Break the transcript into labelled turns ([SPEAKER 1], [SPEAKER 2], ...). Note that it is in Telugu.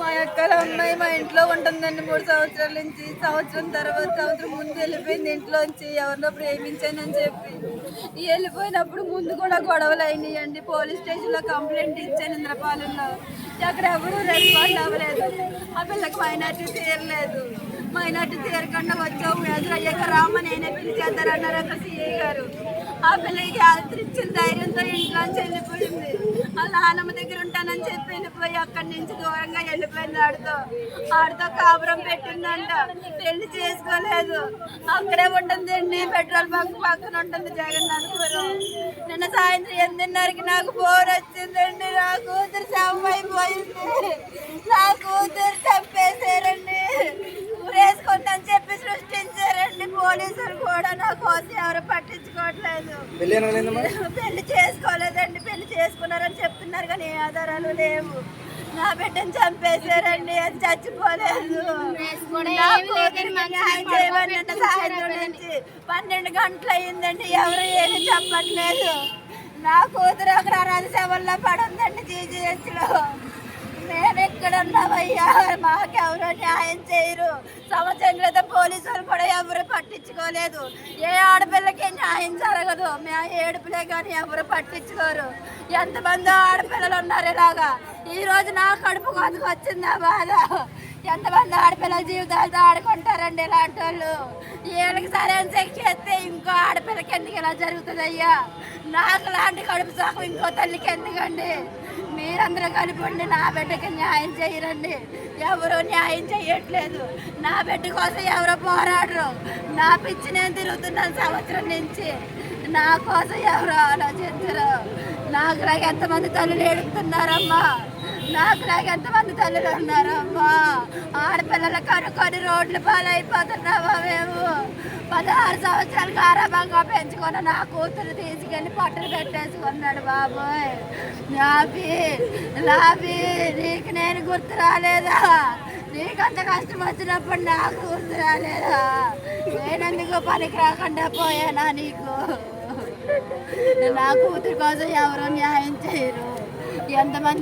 [SPEAKER 1] మా అక్కల అమ్మాయి మా ఇంట్లో ఉంటుందండి 3 సంవత్సరాల నుంచి. సంవత్సరం ముందు వెళ్ళిపోయింది ఇంట్లోంచి. ఎవరినో ప్రేమించానని చెప్పి వెళ్ళిపోయినప్పుడు ముందు కూడా గొడవలు అయినాయండి. పోలీస్ స్టేషన్లో కంప్లైంట్ ఇచ్చాను ఇంద్రపాలెంలో. అక్కడ ఎవరు రెస్పాండ్ అవ్వలేదు. ఆ పిల్లకి మైనార్టీ తీరలేదు. మైనార్టీ తీరకుండా వచ్చావు ఎదురయ్యాక రామ నేనే పిలిచేద్దారన్నారు అక్కడ సిఐ గారు. ఆ పిల్లకి ఇచ్చిన ధైర్యంతో ఇంట్లోంచి వెళ్ళిపోయింది. వాళ్ళ నాన్నమ్మ దగ్గర ఉంటానని చెప్పి వెళ్ళిపోయి అక్కడి నుంచి దూరంగా వెళ్ళిపోయింది. ఆడితో కాపురం పెట్టిందంట. పెళ్లి చేసుకోలేదు. అక్కడే ఉంటుందండి. పెట్రోల్ బంక్ పక్కన ఉంటుంది జగన్నాథపురం. నిన్న సాయంత్రం 8:30కి నాకు బోర్ వచ్చిందండి. నా కూతురు శవం అయిపోయింది. నా కూతురు చంపేశారండి. ఊరేసుకుందని చెప్పి సృష్టించారండి పోలీసులు కూడా. నా కోసం ఎవరు పట్టించుకోవట్లేదు. పెళ్లి చేసుకోలేదండి. పెళ్లి చేసుకున్నారని చెప్తున్నారు కానీ ఏ ఆధారాలు లేవు. నా బిడ్డను చంపేశారండి. అది చచ్చిపోలేదు. సాయంత్రం నుంచి 12 గంటలు అయ్యిందండి. ఎవరు ఏమి చెప్పట్లేదు. నా కూతురు అక్కడ అనాథ శవంలో పడుందండి జీజీహెచ్లో. మేము ఎక్కడ ఉన్నామయ్యా? మాకెవరో న్యాయం చేయరు. సంవత్సరం క్రితం పోలీసులు కూడా ఎవరు పట్టించుకోలేదు. ఏ ఆడపిల్లకి న్యాయం జరగదు. మేము ఏడుపులే కానీ ఎవరు పట్టించుకోరు. ఎంతమంది ఆడపిల్లలు ఉన్నారు ఇలాగా. ఈరోజు నా కడుపు కోతకు వచ్చింది ఆ బాధ. ఎంతమంది ఆడపిల్లల జీవితాలతో ఆడుకుంటారండి ఇలాంటి వాళ్ళు. వీళ్ళకి సరైన శిక్ష ఇస్తే ఇంకో ఆడపిల్లకి ఎందుకు ఇలా జరుగుతుంది అయ్యా? నాకు లాంటి కడుపు సాకు ఇంకో తల్లికి ఎందుకండి? మీరందరూ కలిపండి. నా బిడ్డకి న్యాయం చేయరండి. ఎవరు న్యాయం చేయట్లేదు. నా బిడ్డ కోసం ఎవరో పోరాడరు. నా పిచ్చి నేను తిరుగుతున్నాను సంవత్సరం నుంచి. నా కోసం ఎవరు ఆలోచించరు. నాకులాగా ఎంతమంది తల్లులు ఏడుపుతున్నారమ్మా. నాకులాగా ఎంతమంది తల్లులు ఉన్నారమ్మా. ఆడపిల్లలు కనుక్కొని రోడ్లు పాలైపోతున్నావా? మేము 16 సంవత్సరాలు గారాబంగా పెంచుకొని నా కూతురు తీసుకెళ్ళి పట్టులు పెట్టేసుకున్నాడు బాబోయ్. లాభి నీకు నేను గుర్తు రాలేదా? నీకంత కష్టం వచ్చినప్పుడు నాకు గుర్తు రాలేదా? నేనెందుకు పనికి రాకుండా పోయానా నీకు? నా కూతురు కోసం ఎవరు న్యాయం చేయరు. ఎంతమంది